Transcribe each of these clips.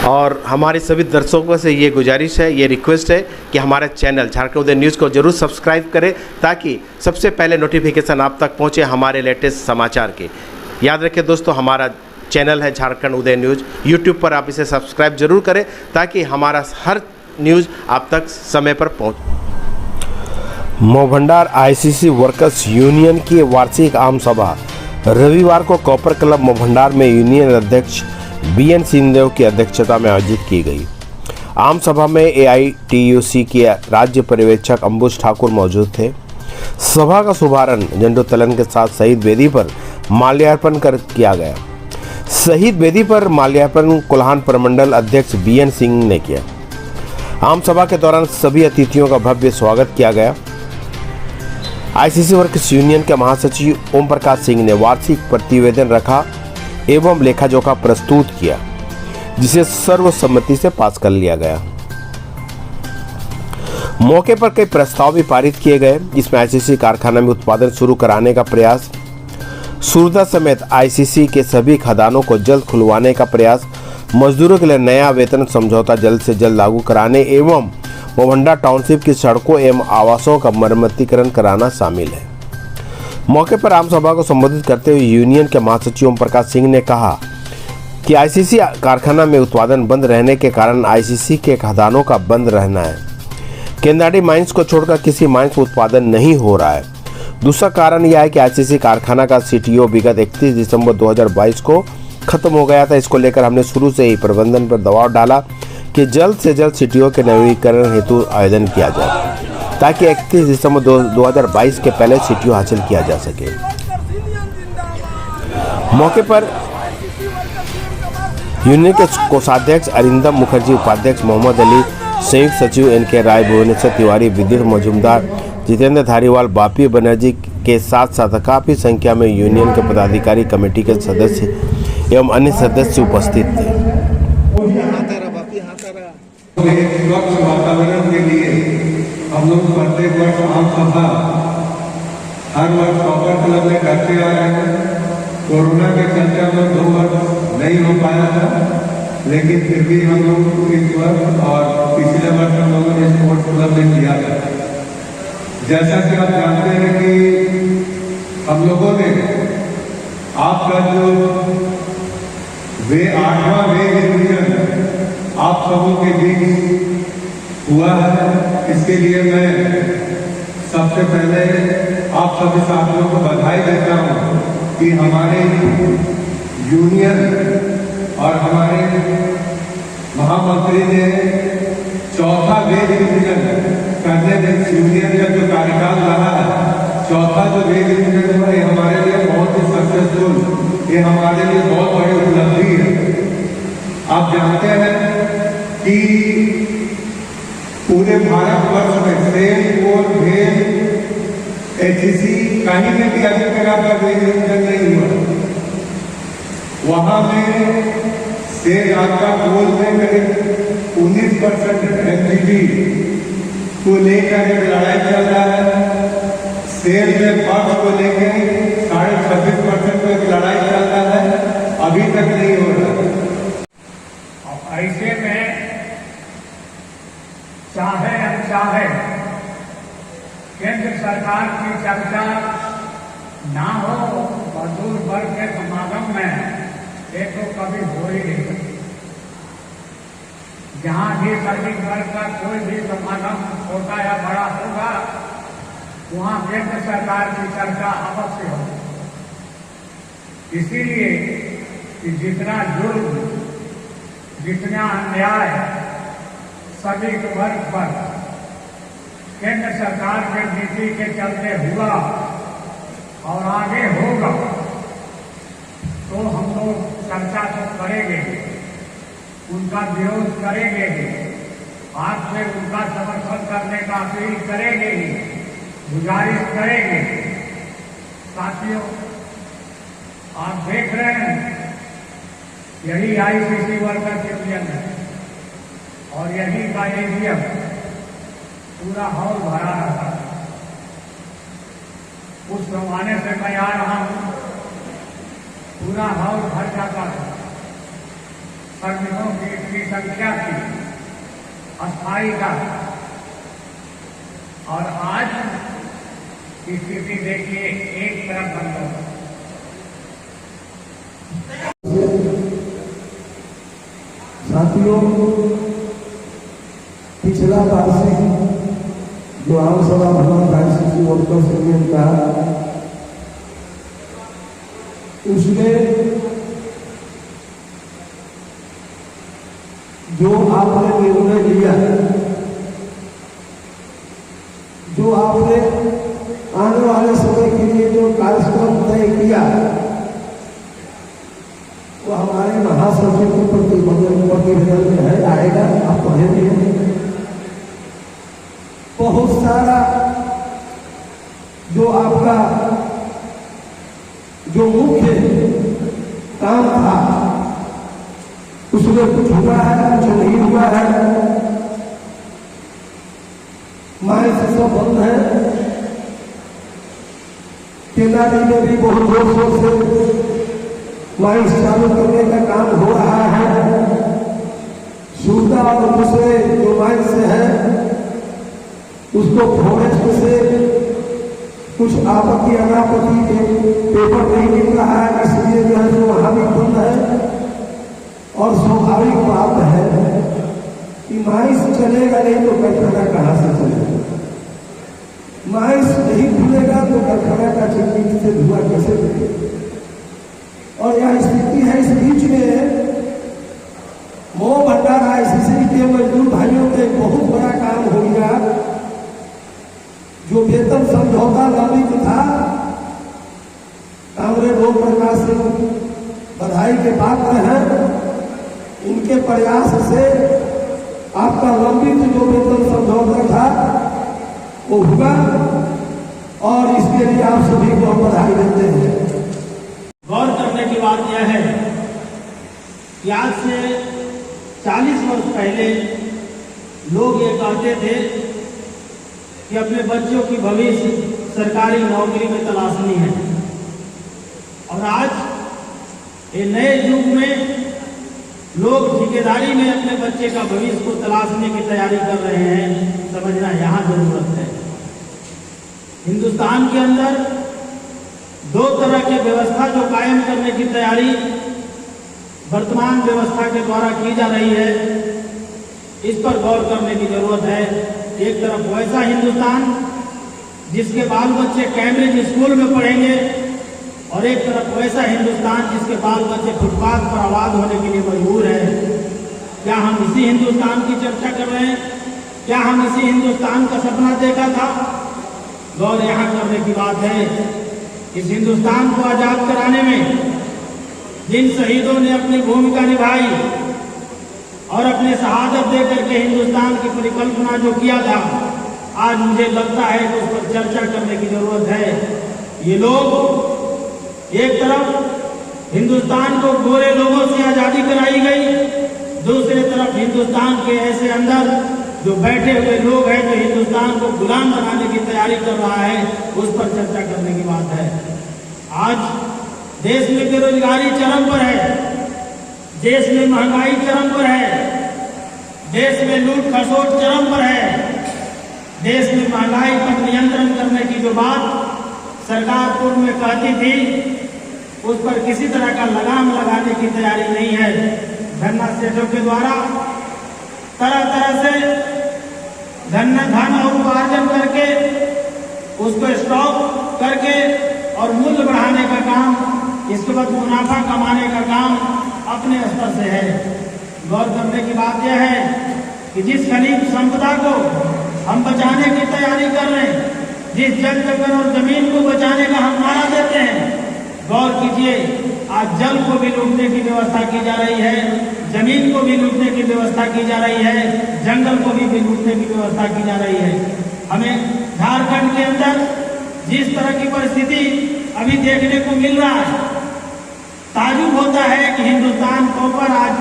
और हमारे सभी दर्शकों से ये गुजारिश है, ये रिक्वेस्ट है कि हमारा चैनल झारखंड उदय न्यूज़ को जरूर सब्सक्राइब करें ताकि सबसे पहले नोटिफिकेशन आप तक पहुंचे हमारे लेटेस्ट समाचार के। याद रखें दोस्तों, हमारा चैनल है झारखंड उदय न्यूज़, यूट्यूब पर आप इसे सब्सक्राइब जरूर करें ताकि हमारा हर न्यूज़ आप तक समय पर पहुँचे। मोहभंडार आईसीसी वर्कर्स यूनियन की वार्षिक आम सभा रविवार को कॉपर क्लब मोहभंडार में यूनियन अध्यक्ष बीएन सिंहदेव की अध्यक्षता में आयोजित की गई। आम सभा में एआईटीयूसी के राज्य पर्यवेक्षक अंबुज ठाकुर मौजूद थे। सभा का शुभारंभ झंडोत्तोलन के साथ शहीद वेदी पर माल्यार्पण कर किया गया। शहीद वेदी पर माल्यार्पण कोल्हान प्रमंडल अध्यक्ष बीएन सिंह ने किया। आम सभा के दौरान सभी अतिथियों का भव्य स्वागत किया गया। आईसीसी वर्कर्स यूनियन के महासचिव ओम प्रकाश सिंह ने वार्षिक प्रतिवेदन रखा एवं लेखा जोखा प्रस्तुत किया, जिसे सर्वसम्मति से पास कर लिया गया। मौके पर कई प्रस्ताव भी पारित किए गए, जिसमें आईसीसी कारखाना में उत्पादन शुरू कराने का प्रयास, सूरदा समेत आईसीसी के सभी खदानों को जल्द खुलवाने का प्रयास, मजदूरों के लिए नया वेतन समझौता जल्द से जल्द लागू कराने एवं मोहभंडार टाउनशिप की सड़कों एवं आवासों का मरम्मतीकरण कराना शामिल है। मौके पर आम सभा को संबोधित करते हुए यूनियन के महासचिव ओम प्रकाश सिंह ने कहा कि आईसीसी कारखाना में उत्पादन बंद रहने के कारण आईसीसी के खदानों का बंद रहना है। केंदाडी माइंस को छोड़कर किसी माइंस में उत्पादन नहीं हो रहा है। दूसरा कारण यह है कि आईसीसी कारखाना का सीटीओ विगत 31 दिसंबर 2022 को खत्म हो गया था। इसको लेकर हमने शुरू से ही प्रबंधन पर दबाव डाला कि जल्द से जल्द सीटीओ के नवीनीकरण हेतु आवेदन किया जाए ताकि 31 दिसंबर 2022 के पहले सीटीओ हासिल किया जा सके। मौके पर यूनियन के कोषाध्यक्ष अरिंदम मुखर्जी, उपाध्यक्ष मोहम्मद अली, संयुक्त सचिव एनके राय, भुवनेश्वर तिवारी, विद्युत मजूमदार, जितेंद्र धारीवाल, बापी बनर्जी के साथ साथ काफी संख्या में यूनियन के पदाधिकारी, कमेटी के सदस्य एवं अन्य सदस्य उपस्थित थे। स्वच्छ वातावरण के लिए हम लोग प्रत्येक वर्ष आम सभा हर वर्ष कॉपर क्लब में करते आ रहे हैं। कोरोना के चलते हम लोग 2 वर्ष नहीं हो पाया था, लेकिन फिर भी हम लोग इस वर्ष और पिछले वर्ष हम लोगों ने स्पोर्ट्स क्लब में किया था। जैसा कि आप जानते हैं कि हम लोगों ने आपका जो 8वां वे रिवीजन आप सबों के बीच हुआ है, इसके लिए मैं सबसे पहले आप सभी साथियों को बधाई देता हूं कि हमारे यूनियन और हमारे महामंत्री ने 4था वे रिवीजन करने में यूनियन का जो कार्यकाल रहा है, 4था जो वे रिवीजन हुआ, ये हमारे लिए बहुत ही सक्सेसफुल, ये हमारे लिए बहुत बड़ी उपलब्धि है। आप जानते हैं कि पूरे भारतवर्ष में सेल, कोल, भेल, एचईसी कहीं में भी अभी तक आपका रिवीजन नहीं हुआ। वहां में सेल आपका कोल में करीब 19% एमजीबी को लेकर एक लड़ाई चल रहा है। सेल में पक्ष को लेकर 26.5% को एक लड़ाई चल रहा है, अभी तक नहीं हो रहा। ऐसे में चाहे अनचाहे केंद्र सरकार की चर्चा ना हो, मजदूर वर्ग के समागम में ये तो कभी हो ही नहीं सकती। जहां भी श्रमिक वर्ग का कोई भी समागम छोटा या बड़ा होगा, वहां केंद्र सरकार की चर्चा अवश्य हो। इसीलिए कि जितना जुर्म, जितना अन्याय सभी वर्ग पर केंद्र सरकार के नीति के चलते हुआ और आगे होगा, तो हम लोग चर्चा तो करेंगे, उनका विरोध करेंगे, आज से उनका समर्थन करने का अपील करेंगे, गुजारिश करेंगे। साथियों, आप देख रहे हैं यही आईसीसी वर्कर्स यूनियन है और यही का एजीएम पूरा हॉल भरा रहता है। उस जमाने से मैं आ रहा हूं, पूरा हॉल भर जाता था। श्रमिकों की इतनी संख्या थी अस्थायी का, और आज की स्थिति देखिए एक तरफ बंद हो। साथियों, पिछला वार्षिक जो आम सभा भवन आईसीसी वर्कर्स यूनियन का, उसमें जो आपने निर्णय लिया, जो आपने आने वाले समय के लिए जो कार्यक्रम तय किया, वो हमारे महासचिव के प्रतिवेदन में है, आएगा, आप पढ़े भी हैं। बहुत सारा जो आपका जो मुख्य काम था उसमें कुछ हुआ है, कुछ नहीं हुआ है। माइंस सब बंद है। तेनाली में भी बहुत जोर शोर से माइंस चालू करने का काम हो रहा है। सूरता और दूसरे जो माइंस है उसको फॉरेस्ट से कुछ आपत्ति अनापत्ति के पेपर नहीं मिल रहा है, इसलिए जो है वहां भी बंद है। और स्वाभाविक बात है कि माइंस चलेगा नहीं तो कारखाना कहाँ से चलेगा। माइंस नहीं खुलेगा तो कारखाना का चिमनी से धुआं कैसे निकलेगा। और यह स्थिति है। इस बीच में मोह भंडारा आईसीसी के मजदूर भाइयों का एक बहुत बड़ा काम हो गया। जो वेतन समझौता लंबित था, कांग्रेस ओम प्रकाश सिंह बधाई के पात्र हैं। इनके प्रयास से आपका लंबित जो वेतन समझौता था वो हुआ, और इसके लिए आप सभी को बधाई देते हैं। गौर करने की बात यह है कि आज से 40 वर्ष पहले लोग ये कहते थे कि अपने बच्चों की भविष्य सरकारी नौकरी में तलाशनी है, और आज ये नए युग में लोग ठेकेदारी में अपने बच्चे का भविष्य को तलाशने की तैयारी कर रहे हैं। समझना यहाँ जरूरत है। हिंदुस्तान के अंदर दो तरह की व्यवस्था जो कायम करने की तैयारी वर्तमान व्यवस्था के द्वारा की जा रही है, इस पर गौर करने की जरूरत है। एक तरफ वैसा हिंदुस्तान जिसके बाल बच्चे कैम्ब्रिज स्कूल में पढ़ेंगे, और एक तरफ वैसा हिंदुस्तान जिसके बाल बच्चे फुटपाथ पर आबाद होने के लिए मजबूर है। क्या हम इसी हिंदुस्तान की चर्चा कर रहे हैं? क्या हम इसी हिंदुस्तान का सपना देखा था? गौर यहाँ करने की बात है। इस हिंदुस्तान को आजाद कराने में जिन शहीदों ने अपनी भूमिका निभाई और अपने शहादत देकर के हिंदुस्तान की परिकल्पना जो किया था, आज मुझे लगता है कि उस पर चर्चा करने की जरूरत है। ये लोग एक तरफ हिंदुस्तान को गोरे लोगों से आजादी कराई गई, दूसरी तरफ हिंदुस्तान के ऐसे अंदर जो बैठे हुए लोग हैं जो हिंदुस्तान को गुलाम बनाने की तैयारी कर रहा है, उस पर चर्चा करने की बात है। आज देश में बेरोजगारी चरम पर है, देश में महंगाई चरम पर है, देश में लूट खसोट चरम पर है। देश में महंगाई पर नियंत्रण करने की जो बात सरकार पूर्व में कहती थी, उस पर किसी तरह का लगाम लगाने की तैयारी नहीं है। धरना सेठों के द्वारा तरह तरह से धन और उपार्जन करके उसको स्टॉक करके और मूल्य बढ़ाने का काम, इसके बाद मुनाफा कमाने का काम अपने स्तर से है। गौर करने की बात यह है कि जिस खनिज संपदा को हम बचाने की तैयारी कर रहे हैं, जिस जल जंगल और जमीन को बचाने का हम नारा देते हैं, गौर कीजिए आज जल को भी लूटने की व्यवस्था की जा रही है, जमीन को भी लूटने की व्यवस्था की जा रही है, जंगल को भी लूटने की व्यवस्था की जा रही है। हमें झारखंड के अंदर जिस तरह की परिस्थिति अभी देखने को मिल रहा है, ताजुब होता है कि हिंदुस्तान को पर आज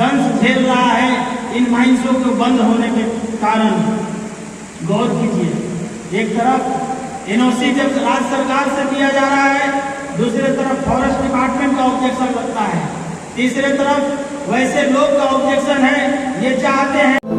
दंश झेल रहा है इन माइंसों के बंद होने के कारण। गौर कीजिए, एक तरफ एनओसी जब राज्य सरकार से दिया जा रहा है, दूसरी तरफ फॉरेस्ट डिपार्टमेंट का ऑब्जेक्शन लगता है, तीसरी तरफ वैसे लोग का ऑब्जेक्शन है, ये चाहते हैं